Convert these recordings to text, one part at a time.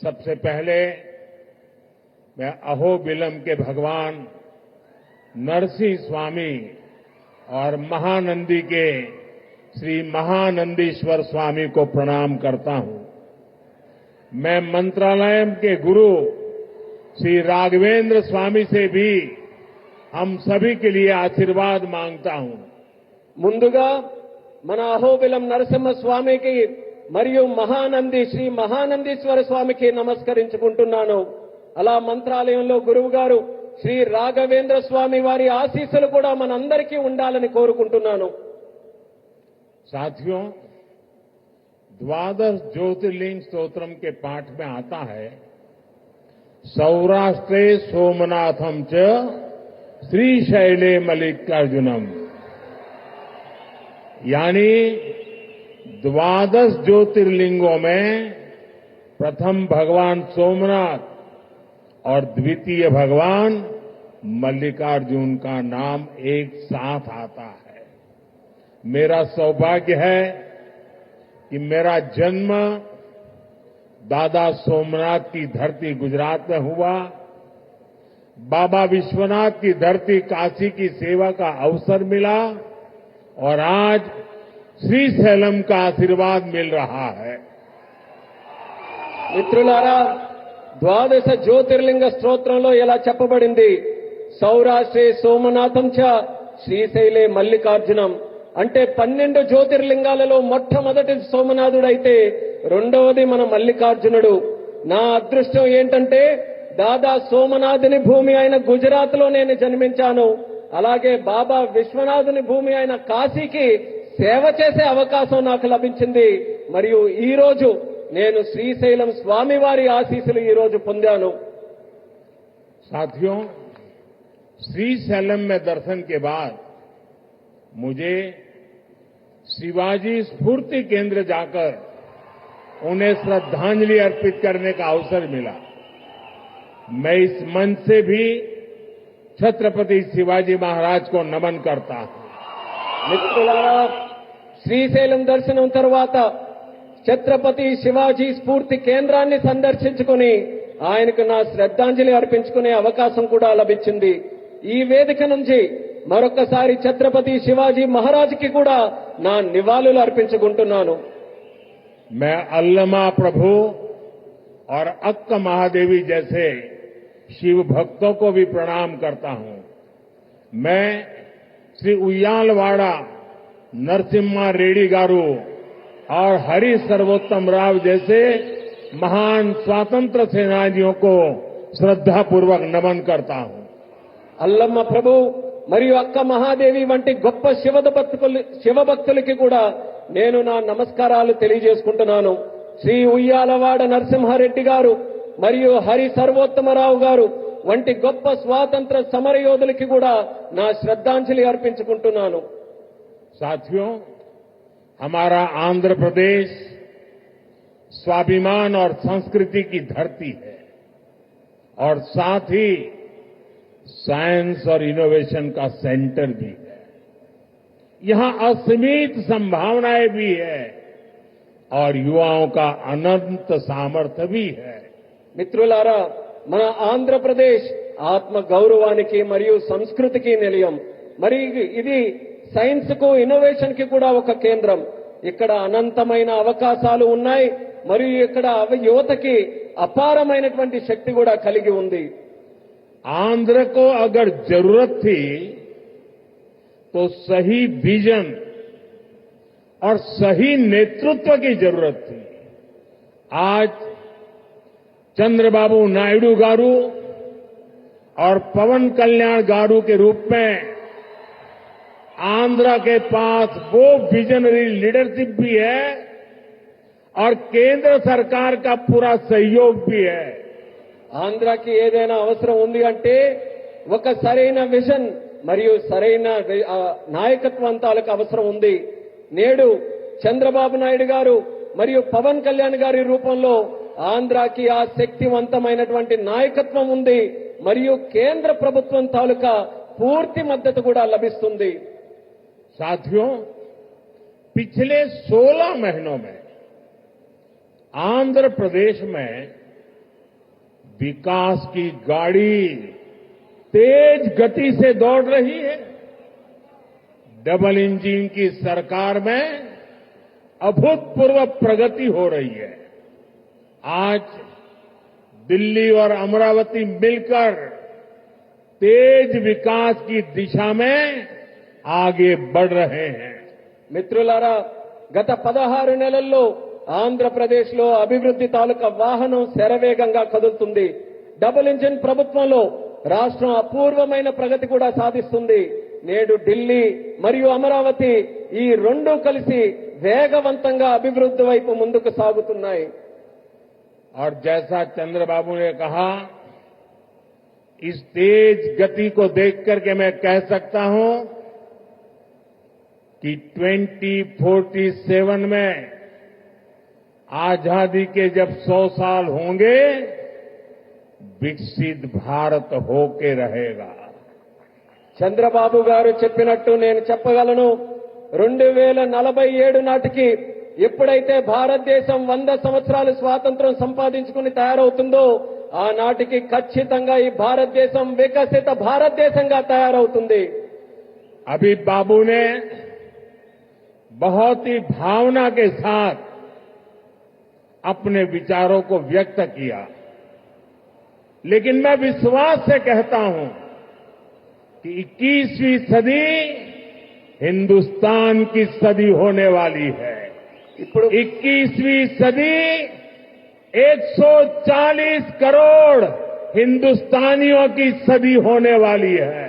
सबसे पहले मैं अहोबिलम के भगवान नरसिंह स्वामी और महानंदी के श्री महानंदीश्वर स्वामी को प्रणाम करता हूं। मैं मंत्रालय के गुरु श्री राघवेंद्र स्वामी से भी हम सभी के लिए आशीर्वाद मांगता हूं। ముందుగా మన అహోబిలం నరసింహ స్వామికి మరియు మహానంది శ్రీ మహానందీశ్వర స్వామికి నమస్కరించుకుంటున్నాను. అలా మంత్రాలయంలో గురువు గారు శ్రీ రాఘవేంద్ర స్వామి వారి ఆశీస్సులు కూడా మనందరికీ ఉండాలని కోరుకుంటున్నాను. साथियों, द्वादश ज्योतिर्लिंग स्तोत्रम के पाठ में आता है, सौराष्ट्रे सोमनाथम च श्रीशैले मल्लिकार्जुनम, यानी द्वादश ज्योतिर्लिंगों में प्रथम भगवान सोमनाथ और द्वितीय भगवान मल्लिकार्जुन का नाम एक साथ आता है। मेरा सौभाग्य है कि मेरा जन्म दादा सोमनाथ की धरती गुजरात में हुआ, बाबा विश्वनाथ की धरती काशी की सेवा का अवसर मिला और आज श्रीशैलम का आशीर्वाद मिल रहा है। మిత్రులారా, ద్వాదశ జ్యోతిర్లింగ స్తోత్రంలో ఇలా చెప్పబడింది, సౌరాష్ట్రే సోమనాథం చ శ్రీశైలే మల్లికార్జునం. అంటే 12 జ్యోతిర్లింగాలలో మొట్టమొదటి సోమనాథుడైతే రెండవది మన మల్లికార్జునుడు. నా అదృష్టం ఏంటంటే దాదా సోమనాథుని భూమి అయిన గుజరాత్ లో నేను జన్మించాను. అలాగే బాబా విశ్వనాథుని భూమి అయిన కాశీకి సేవ చేసే అవకాశం నాకు లభించింది. మరియు ఈ రోజు నేను శ్రీశైలం స్వామివారి ఆశీస్సులు ఈ రోజు పొందాను. साथियों, श्रीशैलम में दर्शन के बाद मुझे शिवाजी स्फूर्ति केंद्र जाकर उन्हें श्रद्धांजलि अर्पित करने का अवसर मिला। मैं इस मंच से भी छत्रपति शिवाजी महाराज को नमन करता हूं। మిత్రులారా, శ్రీశైలం దర్శనం తర్వాత ఛత్రపతి శివాజీ స్ఫూర్తి కేంద్రాన్ని సందర్శించుకుని ఆయనకు నా శ్రద్ధాంజలి అర్పించుకునే అవకాశం కూడా లభించింది. ఈ వేదిక నుంచి మరొకసారి ఛత్రపతి శివాజీ మహారాజ్కి కూడా నా నివాళులు అర్పించుకుంటున్నాను. मैं अल्लमा प्रभु और अक्क महादेवी जैसे शिव भक्तों को भी प्रणाम करता हूं। मैं श्री उయ్యాలవాడ नरसिम्हा रेड्डी गारू और हरि सर्वोत्तम राव जैसे महान स्वतंत्र सेनानियों को श्रद्धापूर्वक नमन करता हूं। అల్లమ్మ ప్రభు మరియు అక్క మహాదేవి వంటి గొప్ప శివభక్తులకి కూడా నేను నా నమస్కారాలు తెలియజేసుకుంటున్నాను. శ్రీ ఉయ్యాలవాడ నరసింహారెడ్డి గారు మరియు హరి సర్వోత్తమరావు గారు వంటి గొప్ప స్వాతంత్ర సమరయోధులకి కూడా నా శ్రద్ధాంజలి అర్పించుకుంటున్నాను. साथियों, हमारा आंध्र प्रदेश स्वाभिमान और संस्कृति की धरती है और साथ ही साइंस और इनोवेशन का सेंटर भी है। यहां असीमित संभावनाएं भी है और युवाओं का अनंत सामर्थ्य भी है। మిత్రులారా, మన ఆంధ్రప్రదేశ్ ఆత్మ గౌరవానికి మరియు సంస్కృతికి నిలయం. మరి ఇది సైన్స్ కు ఇన్నోవేషన్ కి కూడా ఒక కేంద్రం. ఇక్కడ అనంతమైన అవకాశాలు ఉన్నాయి మరియు ఇక్కడ యువతకి అపారమైనటువంటి శక్తి కూడా కలిగి ఉంది. आंध्र को अगर जरूरत थी तो सही विजन और सही नेतृत्व की जरूरत थी। आज चंद्रबाबू नायडू गारू और पवन कल्याण गारू के रूप में आंध्र के पास वो विजनरी लीडरशिप भी है और केंद्र सरकार का पूरा सहयोग भी है। ఆంధ్రాకి ఏదైనా అవసరం ఉంది అంటే ఒక సరైన విజన్ మరియు సరైన నాయకత్వం తాలూకు అవసరం ఉంది. నేడు చంద్రబాబు నాయుడు గారు మరియు పవన్ కళ్యాణ్ గారి రూపంలో ఆంధ్రాకి ఆ శక్తివంతమైనటువంటి నాయకత్వం ఉంది మరియు కేంద్ర ప్రభుత్వం తాలూకా పూర్తి మద్దతు కూడా లభిస్తుంది. साथियों, पिछले 16 महीनों में आंध्र प्रदेश में विकास की गाड़ी तेज गति से दौड़ रही है। डबल इंजन की सरकार में अभूतपूर्व प्रगति हो रही है। आज दिल्ली और अमरावती मिलकर तेज विकास की दिशा में आगे बढ़ रहे हैं। మిత్రులారా, గత 16 నెలల్లో ఆంధ్రప్రదేశ్లో అభివృద్ధి తాలూకా వాహనం శరవేగంగా కదులుతుంది. డబుల్ ఇంజిన్ ప్రభుత్వంలో రాష్ట్రం అపూర్వమైన ప్రగతి కూడా సాధిస్తుంది. నేడు ఢిల్లీ మరియు అమరావతి ఈ రెండూ కలిసి వేగవంతంగా అభివృద్ధి వైపు ముందుకు సాగుతున్నాయి. और जैसा चंद्रबाबू ने कहा, इस तेज गति को देख करके मैं कह सकता हूं कि 2047 में आजादी के जब 100 साल होंगे, विकसित भारत होके रहेगा। చంద్రబాబు గారు చెప్పినట్టు నేను చెప్పగలను. 2047 నాటికి ఎప్పుడైతే భారతదేశం 100 సంవత్సరాలు స్వాతంత్ర్యం సంపాదించుకుని తయారవుతుందో, ఆనాటికి ఖచ్చితంగా ఈ భారతదేశం వికసిత భారతదేశంగా తయారవుతుంది. अभी बाबू ने बहुत ही भावना के साथ अपने विचारों को व्यक्त किया, लेकिन मैं विश्वास से कहता हूं कि 21वीं सदी हिंदुस्तान की सदी होने वाली है। 21वीं सदी 140 करोड़ हिंदुस्तानियों की सदी होने वाली है।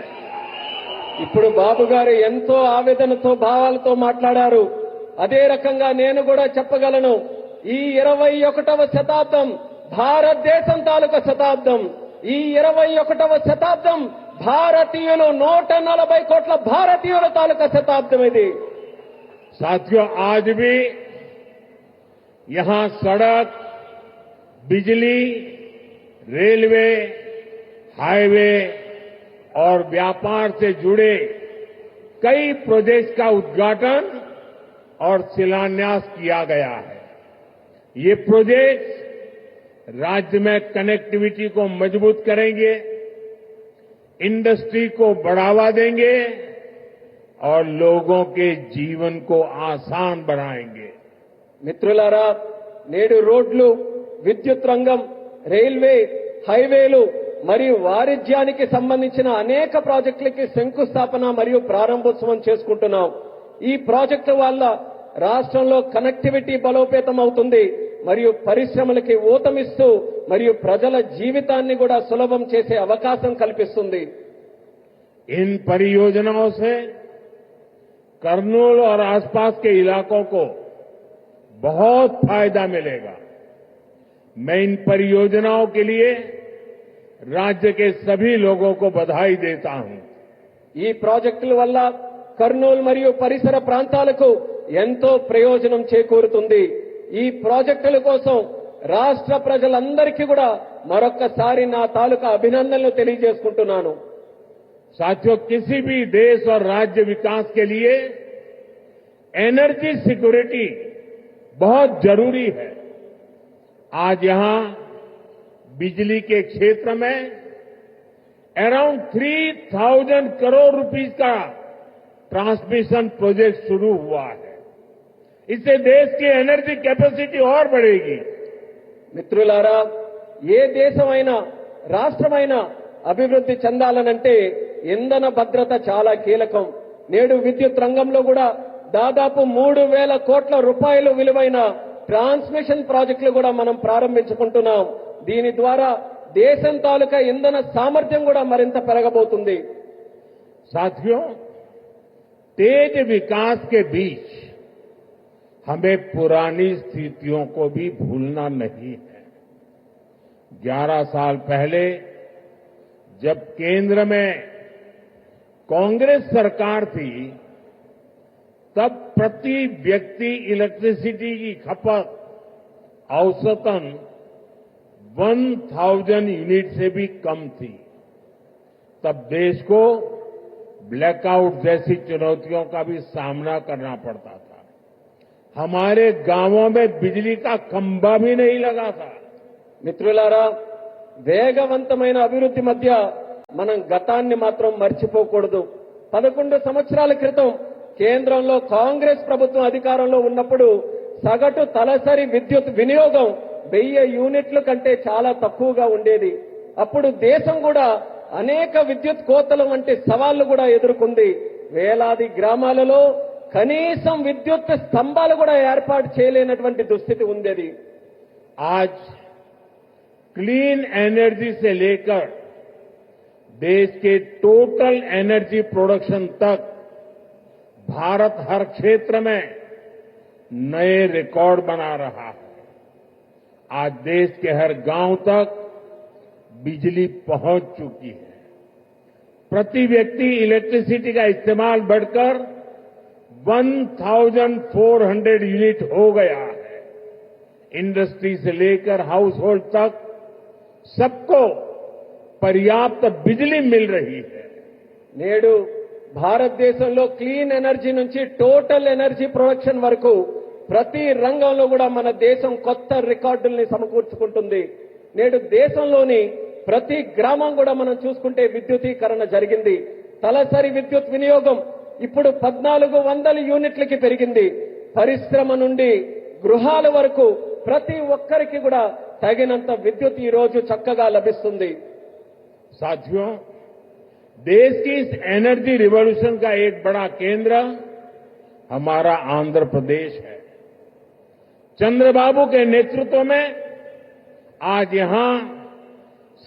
ఇప్పుడు బాబు గారు ఎంతో ఆవేదనతో భావాలతో మాట్లాడారు. అదే రకంగా నేను కూడా చెప్పగలను, ఈ 21వ శతాబ్దం భారతదేశం తాలూకా శతాబ్దం. ఈ 21వ శతాబ్దం భారతీయులు 140 కోట్ల భారతీయుల తాలూకా శతాబ్దం ఇది. साथियों, आज भी यहां सड़क, बिजली, रेलवे, हाईवे और व्यापार से जुड़े कई प्रोजेक्ट्स का उद्घाटन और शिलान्यास किया गया है। ये प्रोजेक्ट्स राज्य में कनेक्टिविटी को मजबूत करेंगे, इंडस्ट्री को बढ़ावा देंगे और लोगों के जीवन को आसान बनाएंगे। మిత్రులారా, నేడు రోడ్లు, విద్యుత్ రంగం, రైల్వే, హైవేలు మరియు వాణిజ్యానికి సంబంధించిన అనేక ప్రాజెక్టులకి శంకుస్థాపన మరియు ప్రారంభోత్సవం చేసుకుంటున్నాం. ఈ ప్రాజెక్టుల వల్ల రాష్ట్రంలో కనెక్టివిటీ బలోపేతం అవుతుంది మరియు పరిశ్రమలకి ఊతమిస్తూ మరియు ప్రజల జీవితాన్ని కూడా సులభం చేసే అవకాశం కల్పిస్తుంది. इन परियोजनाओं से करनूल और आसपास के इलाकों को बहुत फायदा मिलेगा। मैं इन परियोजनाओं के लिए राज्य के सभी लोगों को बधाई देता हूं। ఈ ప్రాజెక్టుల వల్ల కర్నూలు మరియు పరిసర ప్రాంతాలకు ఎంతో ప్రయోజనం చేకూరుతుంది. ఈ ప్రాజెక్టుల కోసం రాష్ట్ర ప్రజలందరికీ కూడా మరొక్కసారి నా తాలూకా అభినందనలు తెలియజేసుకుంటున్నాను. साथियों, किसी भी देश और राज्य विकास के लिए एनर्जी सिक्योरिटी बहुत जरूरी है। आज यहां बिजली के क्षेत्र में अराउंड 3000 करोड़ रुपीस का ट्रांसमिशन प्रोजेक्ट शुरू हुआ है। इससे देश की एनर्जी कैपेसिटी और बढ़ेगी। మిత్రులారా, ఏ దేశమైనా రాష్ట్రమైనా అభివృద్ధి చెందాలనంటే ఇంధన భద్రత చాలా కీలకం. నేడు విద్యుత్ రంగంలో కూడా దాదాపు 3000 కోట్ల రూపాయలు విలువైన ట్రాన్స్మిషన్ ప్రాజెక్టులు కూడా మనం ప్రారంభించుకుంటున్నాం. దీని ద్వారా దేశం తాలూకా ఇంధన సామర్థ్యం కూడా మరింత పెరగబోతుంది. साथियों, तेज विकास के बीच हमें पुरानी स्थितियों को भी भूलना नहीं है। 11 साल पहले जब केंद्र में कांग्रेस सरकार थी, तब प्रति व्यक्ति इलेक्ट्रिसिटी की खपत औसतन 1000 यूनिट से भी कम थी। तब देश को ब्लैकआउट जैसी चुनौतियों का भी सामना करना पड़ता था। हमारे गांवों में बिजली का खंभा भी नहीं लगा था। మిత్రులారా, వేగవంతమైన అభివృద్ధి మధ్య మనం గతాన్ని మాత్రం మర్చిపోకూడదు. 11 సంవత్సరాల క్రితం కేంద్రంలో కాంగ్రెస్ ప్రభుత్వం అధికారంలో ఉన్నప్పుడు సగటు తలసరి విద్యుత్ వినియోగం 1000 యూనిట్ల కంటే చాలా తక్కువగా ఉండేది. అప్పుడు దేశం కూడా అనేక విద్యుత్ కోతల వంటి సవాళ్లు కూడా ఎదుర్కొంది. వేలాది గ్రామాలలో కనీసం విద్యుత్ స్తంభాలు కూడా ఏర్పాటు చేయలేనటువంటి దుస్థితి ఉండేది. आज क्लीन एनर्जी से लेकर देश के टोटल एनर्जी प्रोडक्शन तक भारत हर क्षेत्र में नए रिकॉर्ड बना रहा है। आज देश के हर गांव तक बिजली पहुंच चुकी है। प्रति व्यक्ति इलेक्ट्रिसिटी का इस्तेमाल बढ़कर 1400 यूनिट हो गया है। इंडस्ट्री से लेकर हाउस होल्ड तक सबको पर्याप्त बिजली मिल रही है। నేడు భారతదేశంలో క్లీన్ ఎనర్జీ నుంచి టోటల్ ఎనర్జీ ప్రొడక్షన్ వరకు ప్రతి రంగంలో కూడా మన దేశం కొత్త రికార్డుల్ని సమకూర్చుకుంటుంది. నేడు దేశంలోని ప్రతి గ్రామం కూడా మనం చూసుకుంటే విద్యుదీకరణ జరిగింది. తలసరి విద్యుత్ వినియోగం ఇప్పుడు 1400 యూనిట్లకి పెరిగింది. పరిశ్రమ నుండి గృహాల వరకు ప్రతి ఒక్కరికి కూడా తగినంత విద్యుత్ ఈ రోజు చక్కగా లభిస్తుంది. साथियों, देश की इस एनर्जी रिवॉल्यूशन का एक बड़ा केंद्र हमारा आंध्र प्रदेश है। चंद्रबाबू के नेतृत्व में आज यहां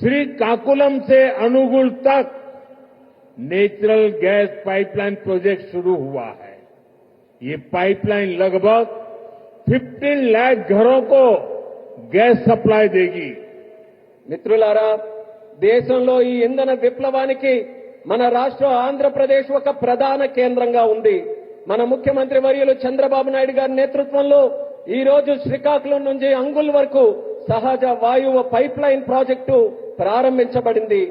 श्रीकाकुलम से अनुगुल तक नेचुरल गैस पाइपलाइन प्रोजेक्ट शुरू हुआ है। ये पाइपलाइन लगभग 15 लाख घरों को गैस सप्लाई देगी। మిత్రులారా, దేశంలో ఈ ఇంధన విప్లవానికి మన రాష్ట్రం ఆంధ్రప్రదేశ్ ఒక ప్రధాన కేంద్రంగా ఉంది. మన ముఖ్యమంత్రి వర్యులు చంద్రబాబు నాయుడు గారి నేతృత్వంలో ఈ రోజు శ్రీకాకుళం నుంచి అంగుల్ వరకు సహజ వాయువు పైప్ లైన్ ప్రాజెక్టు ప్రారంభించబడింది.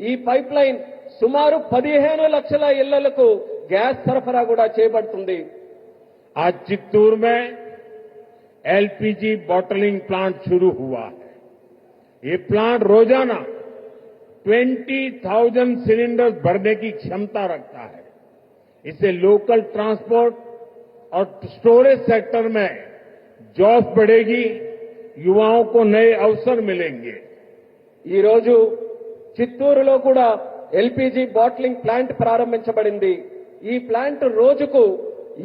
ఈ పైప్ లైన్ సుమారు 15 లక్షల ఇళ్లకు గ్యాస్ సరఫరా కూడా చేయబడుతుంది. आज चित्तूर में एलपीजी बॉटलिंग प्लांट शुरू हुआ है। ये प्लांट रोजाना 20,000 सिलेंडर भरने की क्षमता रखता है। इससे लोकल ट्रांसपोर्ट और स्टोरेज सेक्टर में जॉब बढ़ेगी, युवाओं को नए अवसर मिलेंगे। ఈ రోజు చిత్తూరులో కూడా ఎల్పీజీ బాటిలింగ్ ప్లాంట్ ప్రారంభించబడింది. ఈ ప్లాంట్ రోజుకు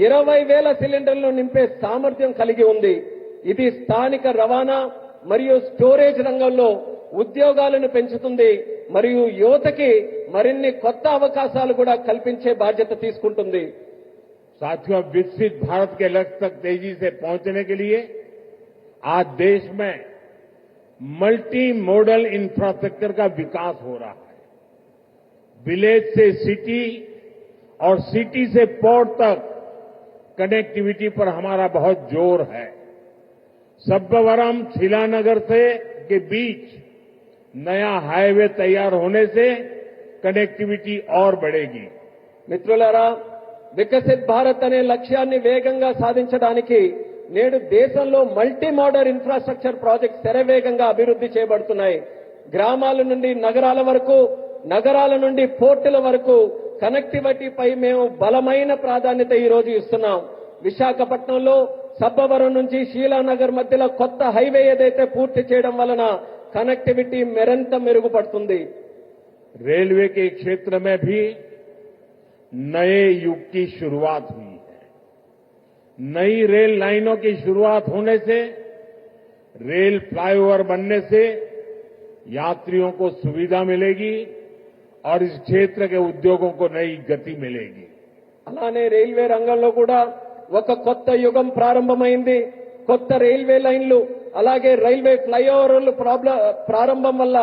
20,000 సిలిండర్లు నింపే సామర్థ్యం కలిగి ఉంది. ఇది స్థానిక రవాణా మరియు స్టోరేజ్ రంగంలో ఉద్యోగాలను పెంచుతుంది మరియు యువతకి మరిన్ని కొత్త అవకాశాలు కూడా కల్పించే బాధ్యత తీసుకుంటుంది. साथियों, विकसित भारत के लक्ष्य तक तेजी से पहुंचने के लिए आज देश में मल्टी मॉडल इंफ्रास्ट्रक्चर का विकास हो रहा है। विलेज से सिटी और सिटी से पोर्ट तक कनेक्टिविटी पर हमारा बहुत जोर है। सब्बवरम शिलानगर से के बीच नया हाईवे तैयार होने से कनेक्टिविटी और बढ़ेगी। మిత్రులారా, వికసిత్ భారత్ అనే లక్ష్యాన్ని వేగంగా సాధించడానికి నేడు దేశంలో మల్టీ మోడల్ ఇన్ఫ్రాస్ట్రక్చర్ ప్రాజెక్ట్స్ శరవేగంగా అభివృద్ధి చేయబడుతున్నాయి. గ్రామాల నుండి నగరాల వరకు, నగరాల నుండి పోర్టుల వరకు కనెక్టివిటీపై మేము బలమైన ప్రాధాన్యత ఈ రోజు ఇస్తున్నాం. విశాఖపట్నంలో సబ్బవరం నుంచి శీలానగర్ మధ్యలో కొత్త హైవే ఏదైతే పూర్తి చేయడం వలన కనెక్టివిటీ మరింత మెరుగుపడుతుంది. रेलवे के क्षेत्र में भी नए युग की शुरुआत हुई है। नई रेल लाइनों की शुरुआत होने से, रेल फ्लाईओवर बनने से यात्रियों को सुविधा मिलेगी और इस क्षेत्र के उद्योगों को नई गति मिलेगी। అలానే రైల్వే రంగంలో కూడా ఒక కొత్త యుగం ప్రారంభమైంది. కొత్త రైల్వే లైన్లు అలాగే రైల్వే ఫ్లైఓవర్లు ప్రారంభం వల్ల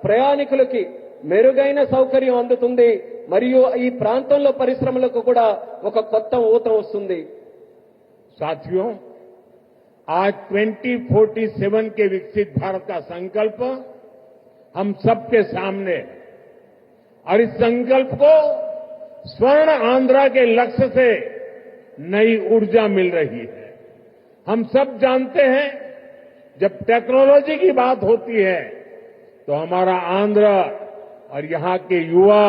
ప్రయాణికులకి మెరుగైన సౌకర్యం అందుతుంది మరియు ఈ ప్రాంతంలో పరిశ్రమలకు కూడా ఒక కొత్త ఊతం వస్తుంది. साथियों, आज 2047 के विकसित भारत का संकल्प हम सबके सामने है और इस संकल्प को स्वर्ण आंध्रा के लक्ष्य से नई ऊर्जा मिल रही है। हम सब जानते हैं, जब टेक्नोलॉजी की बात होती है तो हमारा आंध्र और यहां के युवा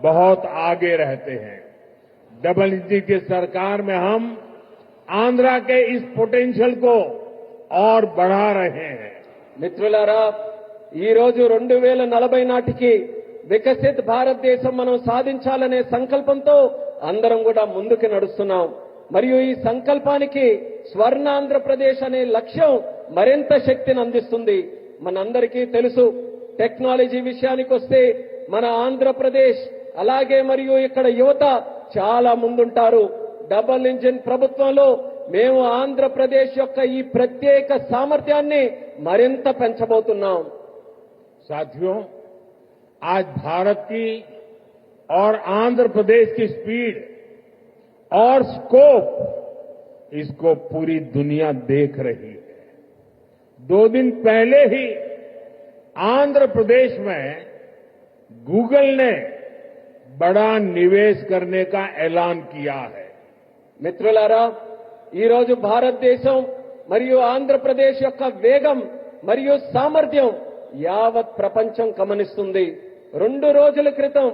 बहुत आगे रहते हैं। डबल इंजन की सरकार में हम आंध्रा के इस पोटेंशियल को और बढ़ा रहे हैं। మిత్రులారా ఈ రోజు 2040 నాటికి వికసిత్ భారతదేశం మనం సాధించాలనే సంకల్పంతో అందరం కూడా ముందుకు నడుస్తున్నాం. మరియు ఈ సంకల్పానికి స్వర్ణాంధ్రప్రదేశ్ అనే లక్ష్యం మరింత శక్తిని అందిస్తుంది. మనందరికీ తెలుసు, టెక్నాలజీ విషయానికి వస్తే మన ఆంధ్రప్రదేశ్ అలాగే మరియు ఇక్కడ యువత చాలా ముందుంటారు. డబుల్ ఇంజిన్ ప్రభుత్వంలో మేము ఆంధ్రప్రదేశ్ యొక్క ఈ ప్రత్యేక సామర్థ్యాన్ని మరింత పెంచబోతున్నాం. साथियों, आज भारत की और आंध्र प्रदेश की स्पीड और स्कोप, इसको पूरी दुनिया देख रही है। 2 दिन पहले ही आंध्र प्रदेश में गूगल ने बड़ा निवेश करने का ऐलान किया है। మిత్రులారా, ఈ రోజు భారతదేశం మరియు ఆంధ్రప్రదేశ్ యొక్క వేగం మరియు సామర్థ్యం యావత్ ప్రపంచం గమనిస్తుంది. 2 రోజుల క్రితం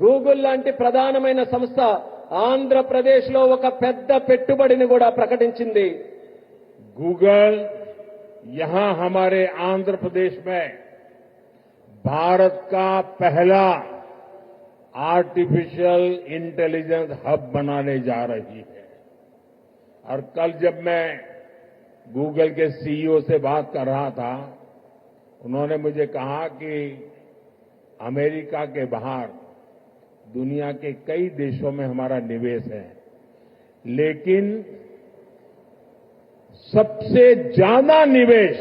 గూగుల్ లాంటి ప్రధానమైన సంస్థ ఆంధ్రప్రదేశ్ లో ఒక పెద్ద పెట్టుబడిని కూడా ప్రకటించింది. गूगल यहां हमारे आंध्र प्रदेश में भारत का पहला आर्टिफिशियल इंटेलिजेंस हब बनाने जा रही है। और कल जब मैं गूगल के सीईओ से बात कर रहा था, उन्होंने मुझे कहा कि अमेरिका के बाहर दुनिया के कई देशों में हमारा निवेश है, लेकिन सबसे ज्यादा निवेश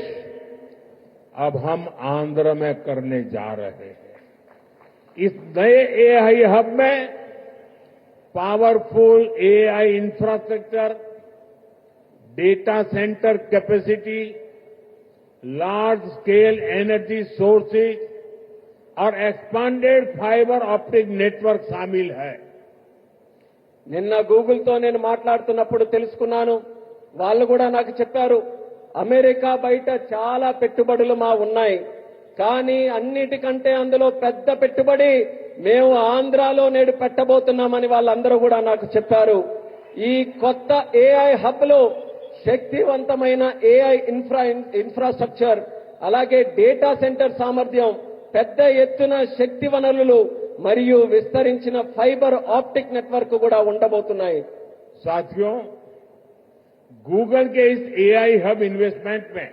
अब हम आंध्र में करने जा रहे हैं। इस नए एआई हब में powerful AI infrastructure, data centre capacity, large scale energy sources और एक्सपांडेड फाइबर ऑप्टिक नेटवर्क शामिल है। నిన్న గూగుల్ తో నేను మాట్లాడుతున్నప్పుడు తెలుసుకున్నాను. వాళ్ళు కూడా నాకు చెప్పారు, అమెరికా బయట చాలా పెట్టుబడులు మా ఉన్నాయి, కానీ అన్నిటికంటే అందులో పెద్ద పెట్టుబడి మేము ఆంధ్రాలో నేడు పెట్టబోతున్నామని వాళ్ళందరూ కూడా నాకు చెప్పారు. ఈ కొత్త ఏఐ హబ్ లో శక్తివంతమైన ఏఐ ఇన్ఫ్రాస్ట్రక్చర్, అలాగే డేటా సెంటర్ సామర్థ్యం, పెద్ద ఎత్తున శక్తి వనరులు మరియు విస్తరించిన ఫైబర్ ఆప్టిక్ నెట్వర్క్ కూడా ఉండబోతున్నాయి. साथियों, गूगल के इस एआई हब इन्वेस्टमेंट में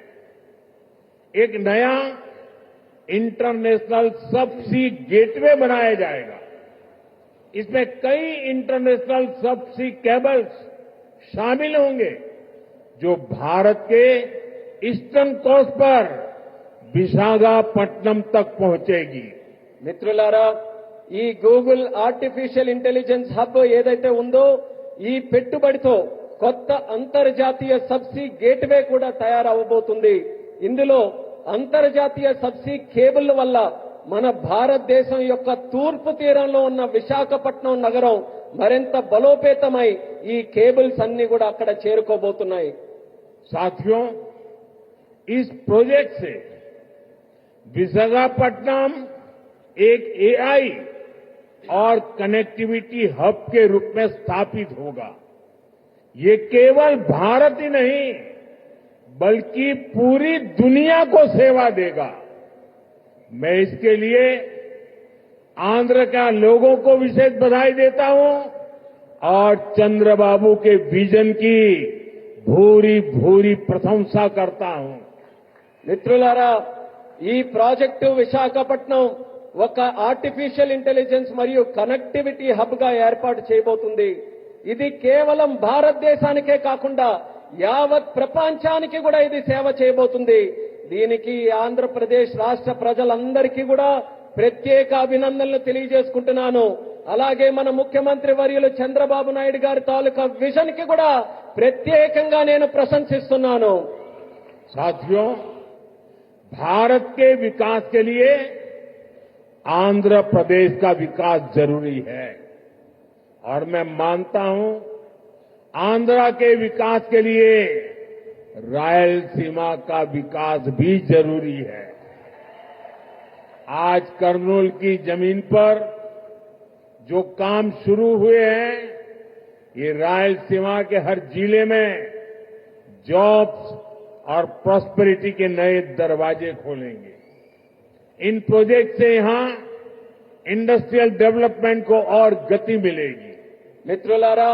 एक नया इंटरनेशनल सबसी गेटवे बनाया जाएगा। इसमें कई इंटरनेशनल सबसी केबल्स शामिल होंगे जो भारत के ईस्टर्न कोस्ट पर विशाखापट्टनम तक पहुंचेगी। మిత్రులారా, ఈ గూగుల్ ఆర్టిఫిషియల్ ఇంటెలిజెన్స్ హబ్ ఏదైతే ఉందో, ఈ పెట్టుబడితో కొత్త అంతర్జాతీయ సబ్సీ గేట్వే కూడా తయారవబోతుంది. ఇందులో అంతర్జాతీయ సబ్సీ కేబుల్ వల్ల మన భారతదేశం యొక్క తూర్పు తీరంలో ఉన్న విశాఖపట్నం నగరం మరింత బలోపేతమై ఈ కేబుల్స్ అన్ని కూడా అక్కడ చేరుకోబోతున్నాయి. साथियों, इस प्रोजेक्ट से विशाखापट्टनम एक एआई और कनेक्टिविटी हब के रूप में स्थापित होगा। ये केवल भारत ही नहीं बल्कि पूरी दुनिया को सेवा देगा। मैं इसके लिए आंध्र का लोगों को विशेष बधाई देता हूं और चंद्रबाबू के विजन की भूरी भूरी प्रशंसा करता हूं। మిత్రులారా, ఈ ప్రాజెక్టు విశాఖపట్నం ఒక ఆర్టిఫిషియల్ ఇంటెలిజెన్స్ మరియు కనెక్టివిటీ హబ్ గా ఏర్పాటు చేయబోతుంది. ఇది కేవలం భారతదేశానికే కాకుండా యావత్ ప్రపంచానికి కూడా ఇది సేవ చేయబోతుంది. దీనికి ఆంధ్రప్రదేశ్ రాష్ట్ర ప్రజలందరికీ కూడా ప్రత్యేక అభినందనలు తెలియజేసుకుంటున్నాను. అలాగే మన ముఖ్యమంత్రి వర్యులు చంద్రబాబు నాయుడు గారి తాలూకా విజన్ కి కూడా ప్రత్యేకంగా నేను ప్రశంసిస్తున్నాను. साथियों, भारत के विकास के लिए आंध्र प्रदेश का विकास जरूरी है और मैं मानता हूं आंध्रा के विकास के लिए रायलसीमा का विकास भी जरूरी है। आज करनूल की जमीन पर जो काम शुरू हुए हैं ये रायलसीमा के हर जिले में जॉब्स और प्रॉस्पेरिटी के नए दरवाजे खोलेंगे। इन प्रोजेक्ट से यहां इंडस्ट्रियल डेवलपमेंट को और गति मिलेगी। మిత్రులారా,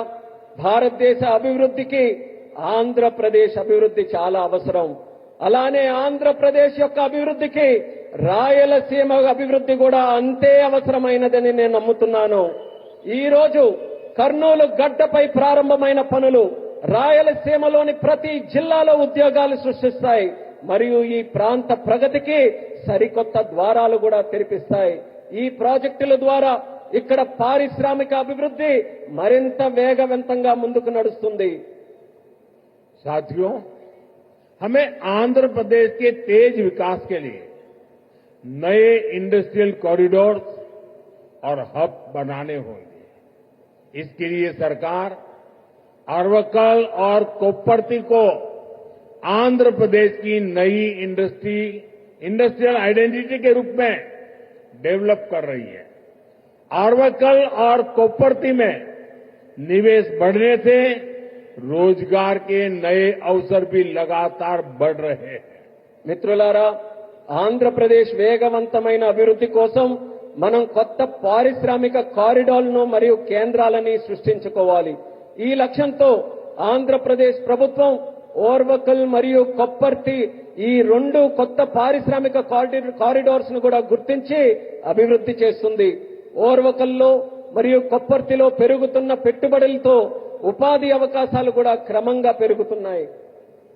భారతదేశ అభివృద్ధికి ఆంధ్రప్రదేశ్ అభివృద్ధి చాలా అవసరం. అలానే ఆంధ్రప్రదేశ్ యొక్క అభివృద్ధికి రాయలసీమ అభివృద్ధి కూడా అంతే అవసరమైనదని నేను నమ్ముతున్నాను. ఈ రోజు కర్నూలు గడ్డపై ప్రారంభమైన పనులు రాయలసీమలోని ప్రతి జిల్లాలో ఉద్యోగాలు సృష్టిస్తాయి మరియు ఈ ప్రాంత ప్రగతికి సరికొత్త ద్వారాలు కూడా తెరిపిస్తాయి. ఈ ప్రాజెక్టుల ద్వారా ఇక్కడ పారిశ్రామిక అభివృద్ధి మరింత వేగవంతంగా ముందుకు నడుస్తుంది. साथियों, हमें आंध्र प्रदेश के तेज विकास के लिए नए इंडस्ट्रियल कॉरिडोर और हब बनाने होंगे। इसके लिए सरकार अरवक्कल और कोप्परती को आंध्र प्रदेश की नई इंडस्ट्रियल आइडेंटिटी के रूप में डेवलप कर रही है। अरवक्कल और कोप्परती में निवेश बढ़ने से रोजगार के नए अवसर भी लगातार बढ़ रहे हैं. మిత్రులారా, ఆంధ్రప్రదేశ్ వేగవంతమైన అభివృద్ధి కోసం మనం కొత్త పారిశ్రామిక కారిడార్లను మరియు కేంద్రాలని సృష్టించుకోవాలి. ఈ లక్ష్యంతో ఆంధ్రప్రదేశ్ ప్రభుత్వం ఓర్వకల్ మరియు కొప్పర్తి ఈ రెండు కొత్త పారిశ్రామిక కారిడార్స్ ను కూడా గుర్తించి అభివృద్ధి చేస్తుంది. ఓర్వకల్లో మరియు కొప్పర్తిలో పెరుగుతున్న పెట్టుబడులతో ఉపాధి అవకాశాలు కూడా క్రమంగా పెరుగుతున్నాయి.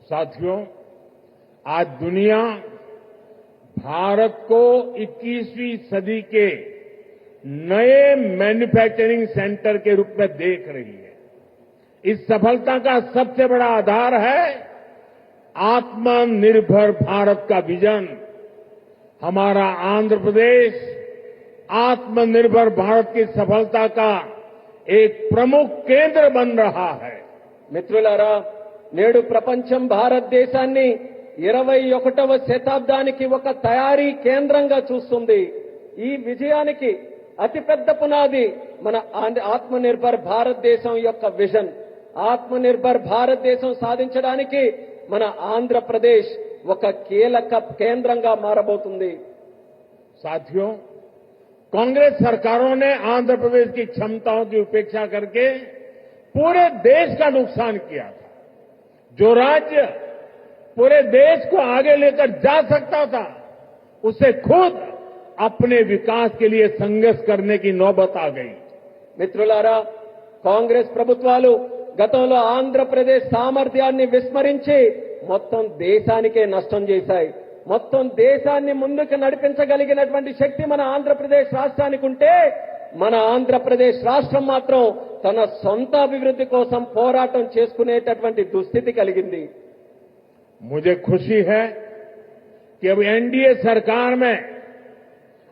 साथियों, आज दुनिया भारत को 21वीं सदी के नए मैन्युफैक्चरिंग सेंटर के रूप में देख रही है. इस सफलता का सबसे बड़ा आधार है आत्मनिर्भर भारत का विजन. हमारा आंध्र प्रदेश आत्मनिर्भर भारत की सफलता का एक प्रमुख केंद्र बन रहा है. మిత్రులారా, నేడు ప్రపంచం భారతదేశాన్ని 21వ శతాబ్దానికి ఒక తయారీ కేంద్రంగా చూస్తుంది. ఈ విజయానికి అతిపెద్ద పునాది మన ఆత్మనిర్భర్ భారతదేశం యొక్క విజన్. ఆత్మనిర్భర్ భారతదేశం సాధించడానికి మన ఆంధ్రప్రదేశ్ ఒక కీలక కేంద్రంగా మారబోతుంది. साथियों, कांग्रेस सरकारों ने आंध्र प्रदेश की क्षमताओं की उपेक्षा करके पूरे देश का नुकसान किया था. जो राज्य पूरे देश को आगे लेकर जा सकता था, उसे खुद अपने विकास के लिए संघर्ष करने की नौबत आ गई. మిత్రులారా, కాంగ్రెస్ ప్రభుత్వాలు గతంలో ఆంధ్రప్రదేశ్ సామర్థ్యాన్ని విస్మరించి మొత్తం దేశానికే నష్టం చేశాయి. మొత్తం దేశాన్ని ముందుకు నడిపించగలిగినటువంటి శక్తి మన ఆంధ్రప్రదేశ్ రాష్ట్రానికి ఉంటే, మన ఆంధ్రప్రదేశ్ రాష్ట్రం మాత్రం తన సొంత అభివృద్ధి కోసం పోరాటం చేసుకునేటటువంటి దుస్థితి కలిగింది. मुझे खुशी है कि अब एनडीए सरकार में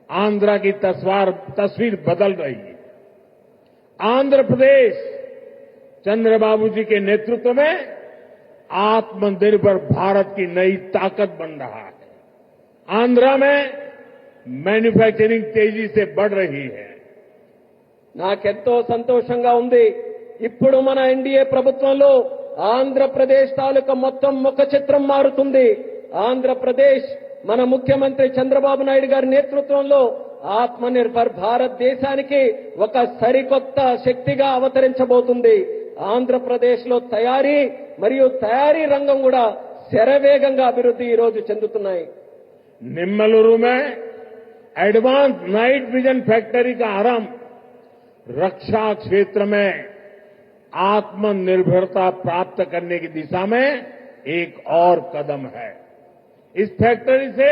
आंध्रा की तस्वीर बदल रही है. आंध्र प्रदेश चंद्रबाबू जी के नेतृत्व में आत्मनिर्भर भारत की नई ताकत बन रहा है. आंध्रा में मैन्युफैक्चरिंग तेजी से बढ़ रही है. నాకెంతో సంతోషంగా ఉంది. ఇప్పుడు మన ఎన్డీఏ ప్రభుత్వంలో ఆంధ్రప్రదేశ్ తాలూకా మొత్తం ముఖ చిత్రం మారుతుంది. ఆంధ్రప్రదేశ్ మన ముఖ్యమంత్రి చంద్రబాబు నాయుడు గారి నేతృత్వంలో ఆత్మనిర్భర్ భారత్ దేశానికి ఒక సరికొత్త శక్తిగా అవతరించబోతుంది. ఆంధ్రప్రదేశ్ లో తయారీ మరియు తయారీ రంగం కూడా శరవేగంగా అభివృద్ధి ఈ రోజు చెందుతున్నాయి. निम्मलुरु में एडवांस नाइट विजन फैक्ट्री का आरंभ रक्षा क्षेत्र में आत्मनिर्भरता प्राप्त करने की दिशा में एक और कदम है. इस फैक्ट्री से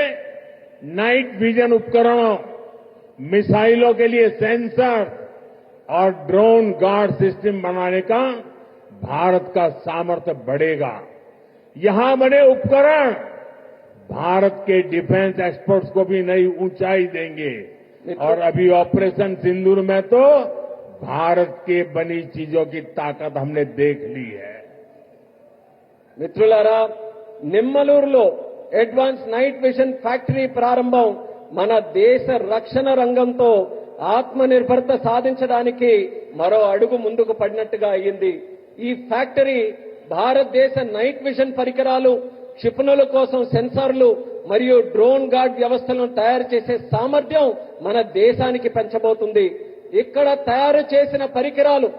नाइट विजन उपकरणों, मिसाइलों के लिए सेंसर और ड्रोन गार्ड सिस्टम बनाने का भारत का सामर्थ्य बढ़ेगा. यहां बने उपकरण भारत के डिफेंस एक्सपर्ट्स को भी नई ऊंचाई देंगे. और अभी ऑपरेशन सिंदूर में तो भारत के बनी चीजों की ताकत हमने देख ली है. మిత్రులారా, నిమ్మలూరులో అడ్వాన్స్ నైట్ విజన్ ఫ్యాక్టరీ ప్రారంభం మన దేశ రక్షణ రంగంతో ఆత్మనిర్భరత సాధించడానికి మరో అడుగు ముందుకు పడినట్టుగా అయ్యింది. ఈ ఫ్యాక్టరీ భారతదేశ నైట్ విజన్ పరికరాలు, క్షిపణుల కోసం సెన్సార్లు మరియు డ్రోన్ గార్డ్ వ్యవస్థలను తయారు చేసే సామర్థ్యం మన దేశానికి పెంచబోతుంది. ఇక్కడ తయారు చేసిన పరికరాలు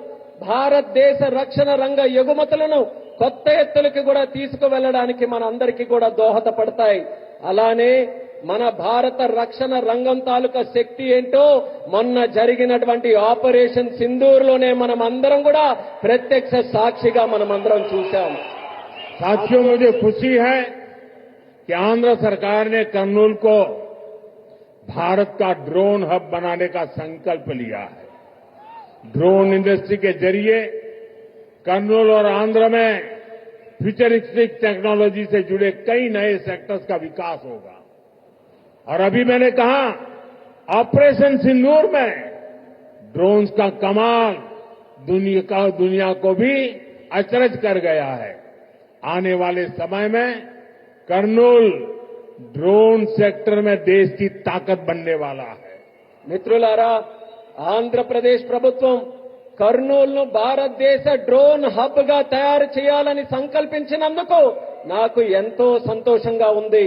భారతదేశ రక్షణ రంగ ఎగుమతులను కొత్త ఎత్తులకి కూడా తీసుకువెళ్లడానికి మనందరికీ కూడా దోహదపడతాయి. అలానే మన భారత రక్షణ రంగం తాలూకా శక్తి ఏంటో మొన్న జరిగినటువంటి ఆపరేషన్ సింధూర్లోనే మనం అందరం కూడా ప్రత్యక్ష సాక్షిగా మనమందరం చూశాం. साथियों, मुझे खुशी है कि आंध्र सरकार ने कर्नूल को भारत का ड्रोन हब बनाने का संकल्प लिया है. ड्रोन इंडस्ट्री के जरिए कर्नूल और आंध्र में फ्यूचरिस्टिक टेक्नोलॉजी से जुड़े कई नए सेक्टर्स का विकास होगा. और अभी मैंने कहा, ऑपरेशन सिंदूर में ड्रोन्स का कमाल दुनिया को भी अचरज कर गया है. आने वाले समय में कर्नूल ड्रोन सेक्टर में देश की ताकत बनने वाला है. మిత్రులారా, ఆంధ్రప్రదేశ్ ప్రభుత్వం కర్నూలును భారతదేశ డ్రోన్ హబ్ గా తయారు చేయాలని సంకల్పించినందుకు నాకు ఎంతో సంతోషంగా ఉంది.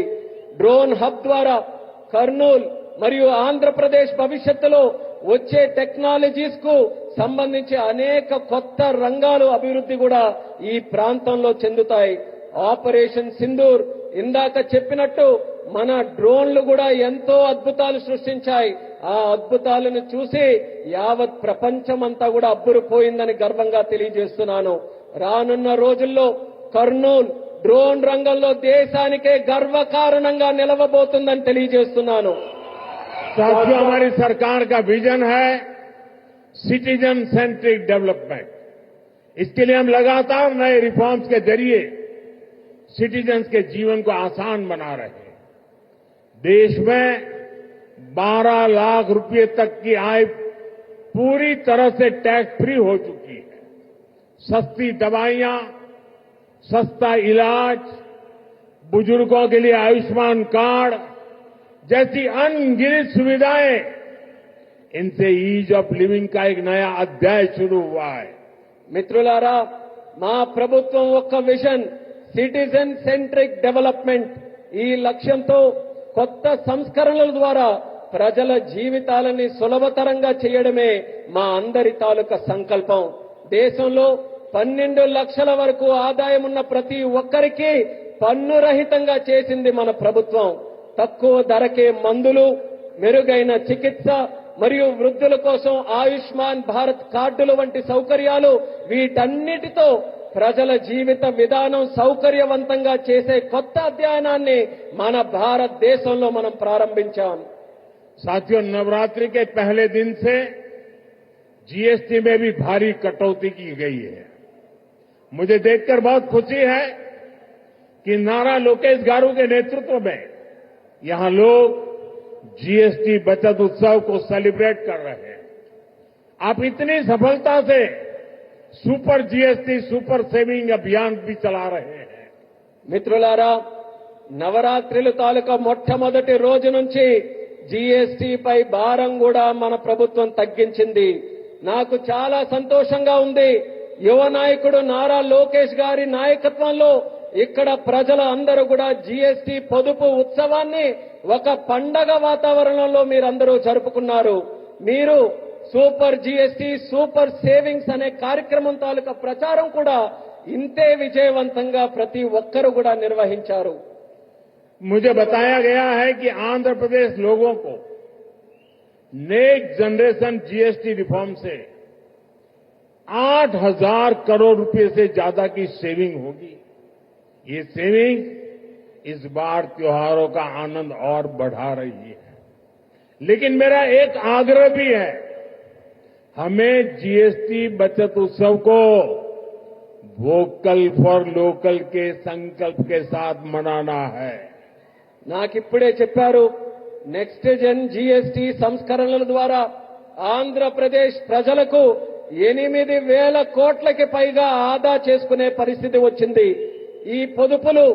డ్రోన్ హబ్ ద్వారా కర్నూలు మరియు ఆంధ్రప్రదేశ్ భవిష్యత్తులో వచ్చే టెక్నాలజీస్ కు సంబంధించి అనేక కొత్త రంగాలు అభివృద్ధి కూడా ఈ ప్రాంతంలో చెందుతాయి. ఆపరేషన్ సింధూర్ ఇందాక చెప్పినట్టు మన డ్రోన్లు కూడా ఎంతో అద్భుతాలు సృష్టించాయి. ఆ అద్భుతాలను చూసి యావత్ ప్రపంచమంతా కూడా అబ్బురుపోయిందని గర్వంగా తెలియజేస్తున్నాను. రానున్న రోజుల్లో కర్నూలు డ్రోన్ రంగంలో దేశానికే గర్వకారణంగా నిలవబోతుందని తెలియజేస్తున్నాను. साथियों, हमारी सरकार का विजन है सिटीजन सेंट्रिक डेवलपमेंट. इसके लिए हम लगातार नए रिफॉर्म्स के जरिए सिटीजन्स के जीवन को आसान बना रहे हैं. देश में 12 लाख रुपए तक की आय पूरी तरह से टैक्स फ्री हो चुकी है. सस्ती दवाइयां, सस्ता इलाज, बुजुर्गों के लिए आयुष्मान कार्ड जैसी अनगिनत सुविधाएं, इनसे ईज ऑफ लिविंग का एक नया अध्याय शुरू हुआ है. మిత్రులారా, మా ప్రభుత్వం ఒక్క విజన్ సిటిజన్ సెంట్రిక్ డెవలప్మెంట్ ఈ లక్ష్యంతో కొత్త సంస్కరణల ద్వారా ప్రజల జీవితాలని సులభతరంగా చేయడమే మా అందరి తాలూకా సంకల్పం. దేశంలో 12 లక్షల వరకు ఆదాయం ఉన్న ప్రతి ఒక్కరికి పన్ను రహితంగా చేసింది మన ప్రభుత్వం. తక్కువ ధరకే మందులు, మెరుగైన చికిత్స మరియు వృద్ధుల కోసం ఆయుష్మాన్ భారత్ కార్డులు వంటి సౌకర్యాలు, వీటన్నిటితో ప్రజల జీవిత విధానం సౌకర్యవంతంగా చేసే కొత్త అధ్యయనాన్ని మన భారతదేశంలో మనం ప్రారంభించాం. साथियों, नवरात्रि के पहले दिन से जीएसटी में भी भारी कटौती की गई है. मुझे देखकर बहुत खुशी है कि नारा लोकेश गारू के नेतृत्व में यहां लोग जीएसटी बचत उत्सव को सेलिब्रेट कर रहे हैं. आप इतनी सफलता से सुपर जीएसटी सुपर सेविंग अभियान भी चला रहे हैं. మిత్రులారా, నవరాత్రుల తాలూకా మొట్టమొదటి రోజు నుంచి జీఎస్టీపై భారం కూడా మన ప్రభుత్వం తగ్గించింది. నాకు చాలా సంతోషంగా ఉంది. యువ నాయకుడు నారా లోకేష్ గారి నాయకత్వంలో ఇక్కడ ప్రజల అందరూ కూడా జీఎస్టీ పొదుపు ఉత్సవాన్ని ఒక పండగ వాతావరణంలో మీరందరూ జరుపుకున్నారు. మీరు సూపర్ జీఎస్టీ సూపర్ సేవింగ్స్ అనే కార్యక్రమం తాలూకా ప్రచారం కూడా ఇంతే విజయవంతంగా ప్రతి ఒక్కరూ కూడా నిర్వహించారు. मुझे बताया गया है कि आंध्र प्रदेश लोगों को नेक्स्ट जनरेशन जीएसटी रिफॉर्म से 8,000 करोड़ रुपए से ज्यादा की सेविंग होगी. ये सेविंग इस बार त्योहारों का आनंद और बढ़ा रही है. लेकिन मेरा एक आग्रह भी है, हमें जीएसटी बचत उत्सव को वोकल फॉर लोकल के संकल्प के साथ मनाना है. నాకిప్పుడే చెప్పారు, నెక్స్ట్ జన్ జీఎస్టీ సంస్కరణల ద్వారా ఆంధ్రప్రదేశ్ ప్రజలకు 8,000 కోట్లకి పైగా ఆదా చేసుకునే పరిస్థితి వచ్చింది. ఈ పొదుపులు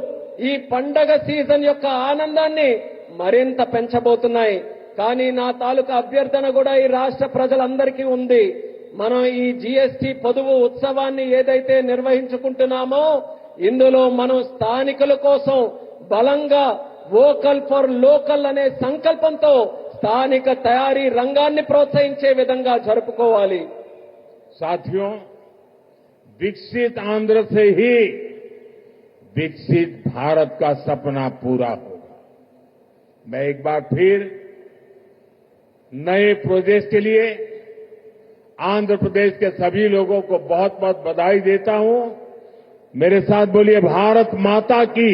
ఈ పండగ సీజన్ యొక్క ఆనందాన్ని మరింత పెంచబోతున్నాయి. కానీ నా తాలూకా అభ్యర్థన కూడా ఈ రాష్ట్ర ప్రజలందరికీ ఉంది. మనం ఈ జీఎస్టీ పొదుపు ఉత్సవాన్ని ఏదైతే నిర్వహించుకుంటున్నామో ఇందులో మనం స్థానికుల కోసం బలంగా వోకల్ ఫర్ లోకల్ అనే సంకల్పంతో స్థానిక తయారీ రంగాన్ని ప్రోత్సహించే విధంగా జరుపుకోవాలి. साथियों, विकसित आंध्र से ही विकसित भारत का सपना पूरा होगा। मैं एक बार फिर नए प्रोजेक्ट के लिए आंध्र प्रदेश के सभी लोगों को बहुत बहुत बधाई देता हूं। मेरे साथ बोलिए भारत माता की।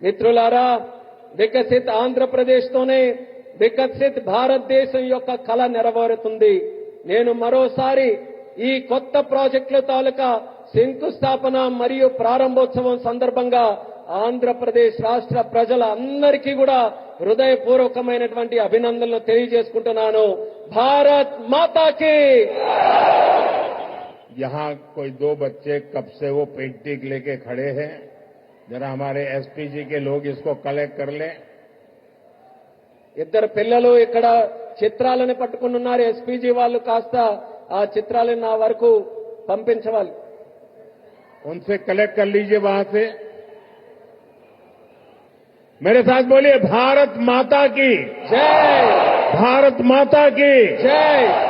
మిత్రులారా, వికసిత్ ఆంధ్రప్రదేశ్తోనే వికసిత్ భారతదేశం యొక్క కల నెరవేరుతుంది. నేను మరోసారి ఈ కొత్త ప్రాజెక్టుల తాలూకా శంకుస్థాపన మరియు ప్రారంభోత్సవం సందర్భంగా ఆంధ్రప్రదేశ్ రాష్ట్ర ప్రజలందరికీ కూడా హృదయపూర్వకమైనటువంటి అభినందనలు తెలియజేసుకుంటున్నాను. భారత్ మాతాకి. यहां कोई दो बच्चे कब से वो पेंटिंग लेके खड़े हैं, जरा हमारे एसपीजी के लोग इसको कलेक्ट कर लें। ఇద్దరు పిల్లలు ఇక్కడ చిత్రాలను పట్టుకుని ఉన్నారు. ఎస్పీజీ వాళ్ళు కాస్త ఆ చిత్రాలను నా వరకు పంపించవాలి. उनसे कलेक्ट कर लीजिए वहां से। मेरे साथ बोलिए भारत माता की జై. भारत माता की జై.